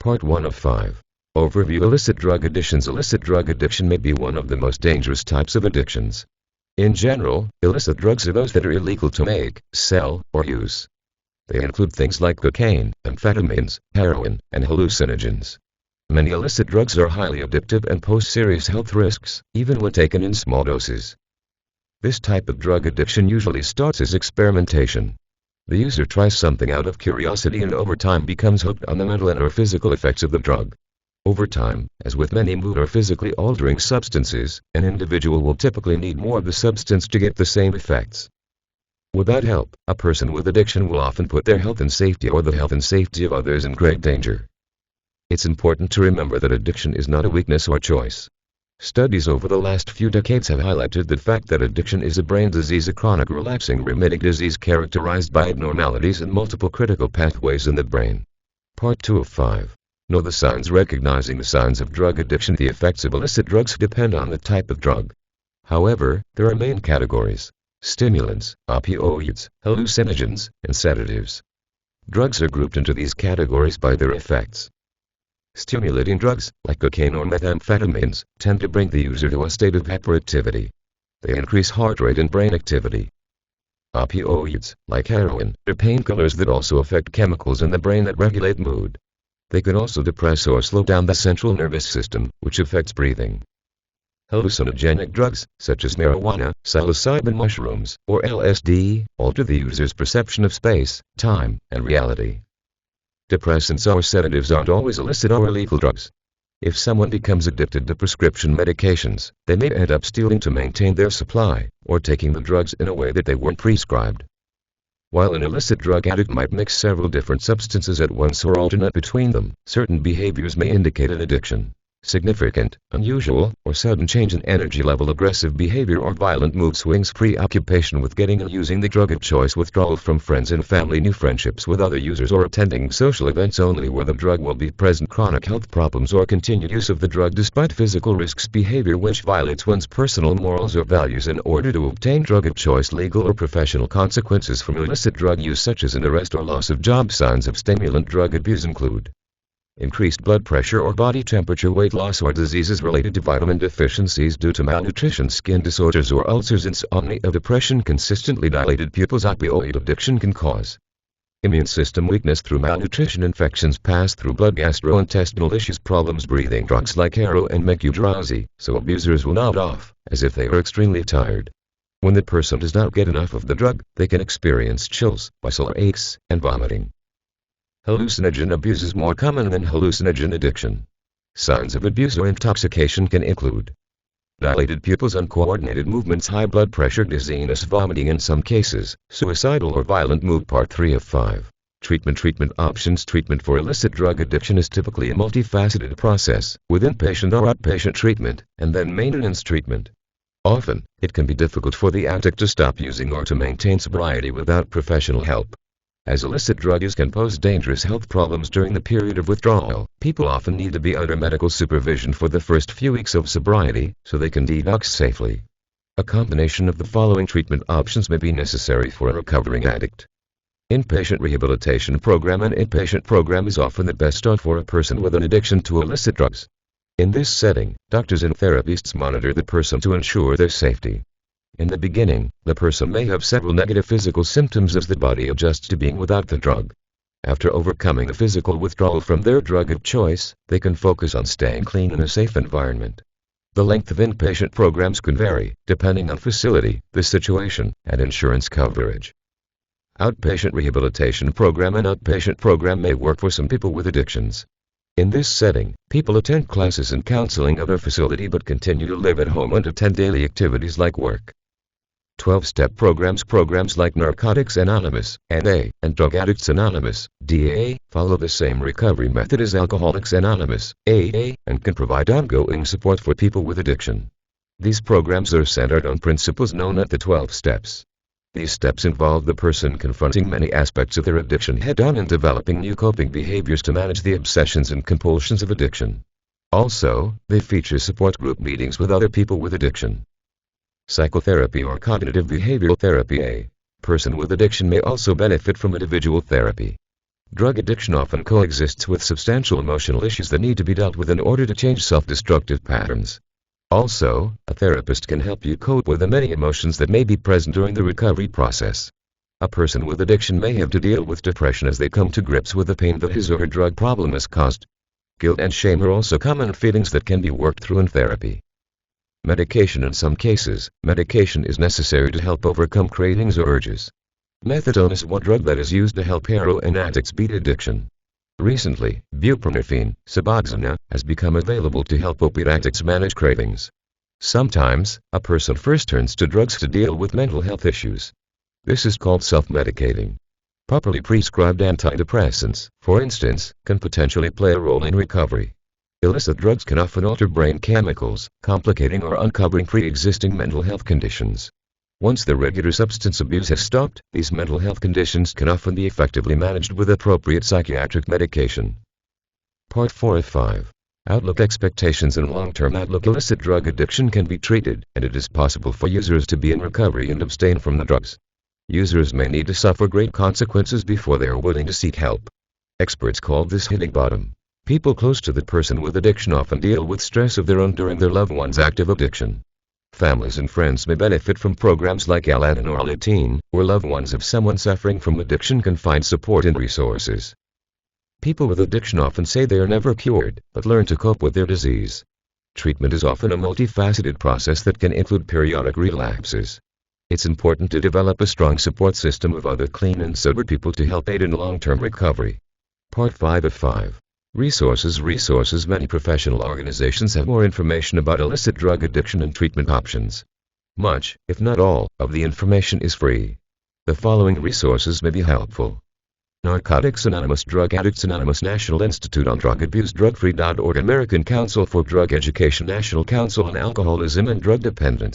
Part 1 of 5. Overview: Illicit drug addictions. Illicit drug addiction may be one of the most dangerous types of addictions. In general, illicit drugs are those that are illegal to make, sell, or use. They include things like cocaine, amphetamines, heroin, and hallucinogens. Many illicit drugs are highly addictive and pose serious health risks, even when taken in small doses. This type of drug addiction usually starts as experimentation. The user tries something out of curiosity and over time becomes hooked on the mental and/or physical effects of the drug. Over time, as with many mood or physically altering substances, an individual will typically need more of the substance to get the same effects. Without help, a person with addiction will often put their health and safety or the health and safety of others in great danger. It's important to remember that addiction is not a weakness or choice. Studies over the last few decades have highlighted the fact that addiction is a brain disease, a chronic relapsing remitting disease characterized by abnormalities in multiple critical pathways in the brain. Part 2 of 5. Know the signs. Recognizing the signs of drug addiction. The effects of illicit drugs depend on the type of drug. However, there are main categories: stimulants, opioids, hallucinogens, and sedatives. Drugs are grouped into these categories by their effects. Stimulating drugs, like cocaine or methamphetamines, tend to bring the user to a state of hyperactivity. They increase heart rate and brain activity. Opioids, like heroin, are painkillers that also affect chemicals in the brain that regulate mood. They can also depress or slow down the central nervous system, which affects breathing. Hallucinogenic drugs, such as marijuana, psilocybin mushrooms, or LSD, alter the user's perception of space, time, and reality. Depressants or sedatives aren't always illicit or illegal drugs. If someone becomes addicted to prescription medications, they may end up stealing to maintain their supply, or taking the drugs in a way that they weren't prescribed. While an illicit drug addict might mix several different substances at once or alternate between them, certain behaviors may indicate an addiction. Significant, unusual, or sudden change in energy level, aggressive behavior or violent mood swings, preoccupation with getting and using the drug of choice, withdrawal from friends and family, new friendships with other users, or attending social events only where the drug will be present, chronic health problems or continued use of the drug despite physical risks, behavior which violates one's personal morals or values in order to obtain drug of choice, legal or professional consequences from illicit drug use such as an arrest or loss of job. Signs of stimulant drug abuse include increased blood pressure or body temperature, weight loss or diseases related to vitamin deficiencies due to malnutrition, skin disorders or ulcers, insomnia, depression, consistently dilated pupils. Opioid addiction can cause immune system weakness through malnutrition, infections pass through blood, gastrointestinal issues, problems breathing. Drugs like heroin make you drowsy, so abusers will nod off, as if they are extremely tired. When the person does not get enough of the drug, they can experience chills, muscle aches, and vomiting. Hallucinogen abuse is more common than hallucinogen addiction. Signs of abuse or intoxication can include dilated pupils, uncoordinated movements, high blood pressure, dizziness, vomiting, in some cases, suicidal or violent mood. Part 3 of 5. Treatment options. Treatment for illicit drug addiction is typically a multifaceted process, with inpatient or outpatient treatment, and then maintenance treatment. Often, it can be difficult for the addict to stop using or to maintain sobriety without professional help. As illicit drug use can pose dangerous health problems during the period of withdrawal, people often need to be under medical supervision for the first few weeks of sobriety, so they can detox safely. A combination of the following treatment options may be necessary for a recovering addict. Inpatient rehabilitation program. An inpatient program is often the best start for a person with an addiction to illicit drugs. In this setting, doctors and therapists monitor the person to ensure their safety. In the beginning, the person may have several negative physical symptoms as the body adjusts to being without the drug. After overcoming the physical withdrawal from their drug of choice, they can focus on staying clean in a safe environment. The length of inpatient programs can vary, depending on facility, the situation, and insurance coverage. Outpatient rehabilitation program. An outpatient program may work for some people with addictions. In this setting, people attend classes and counseling at a facility but continue to live at home and attend daily activities like work. 12-step programs like Narcotics Anonymous, NA, and Drug Addicts Anonymous, DA, follow the same recovery method as Alcoholics Anonymous, AA, and can provide ongoing support for people with addiction. These programs are centered on principles known as the 12 steps. These steps involve the person confronting many aspects of their addiction head-on and developing new coping behaviors to manage the obsessions and compulsions of addiction. Also, they feature support group meetings with other people with addiction. Psychotherapy or cognitive behavioral therapy. A person with addiction may also benefit from individual therapy. Drug addiction often coexists with substantial emotional issues that need to be dealt with in order to change self-destructive patterns. Also, a therapist can help you cope with the many emotions that may be present during the recovery process. A person with addiction may have to deal with depression as they come to grips with the pain that his or her drug problem has caused. Guilt and shame are also common feelings that can be worked through in therapy. Medication. In some cases, medication is necessary to help overcome cravings or urges. Methadone is one drug that is used to help heroin addicts beat addiction. Recently, buprenorphine, Suboxone, has become available to help opiate addicts manage cravings. Sometimes, a person first turns to drugs to deal with mental health issues. This is called self-medicating. Properly prescribed antidepressants, for instance, can potentially play a role in recovery. Illicit drugs can often alter brain chemicals, complicating or uncovering pre-existing mental health conditions. Once the regular substance abuse has stopped, these mental health conditions can often be effectively managed with appropriate psychiatric medication. Part 4 of 5. Outlook. Expectations and long-term outlook. Illicit drug addiction can be treated, and it is possible for users to be in recovery and abstain from the drugs. Users may need to suffer great consequences before they are willing to seek help. Experts call this hitting bottom. People close to the person with addiction often deal with stress of their own during their loved one's active addiction. Families and friends may benefit from programs like Al-Anon or Al-Teen, where loved ones of someone suffering from addiction can find support and resources. People with addiction often say they are never cured, but learn to cope with their disease. Treatment is often a multifaceted process that can include periodic relapses. It's important to develop a strong support system of other clean and sober people to help aid in long-term recovery. Part 5 of 5. Resources. Many professional organizations have more information about illicit drug addiction and treatment options. Much, if not all, of the information is free. The following resources may be helpful. Narcotics Anonymous, Drug Addicts Anonymous, National Institute on Drug Abuse, drugfree.org, American Council for Drug Education, National Council on Alcoholism and Drug Dependence.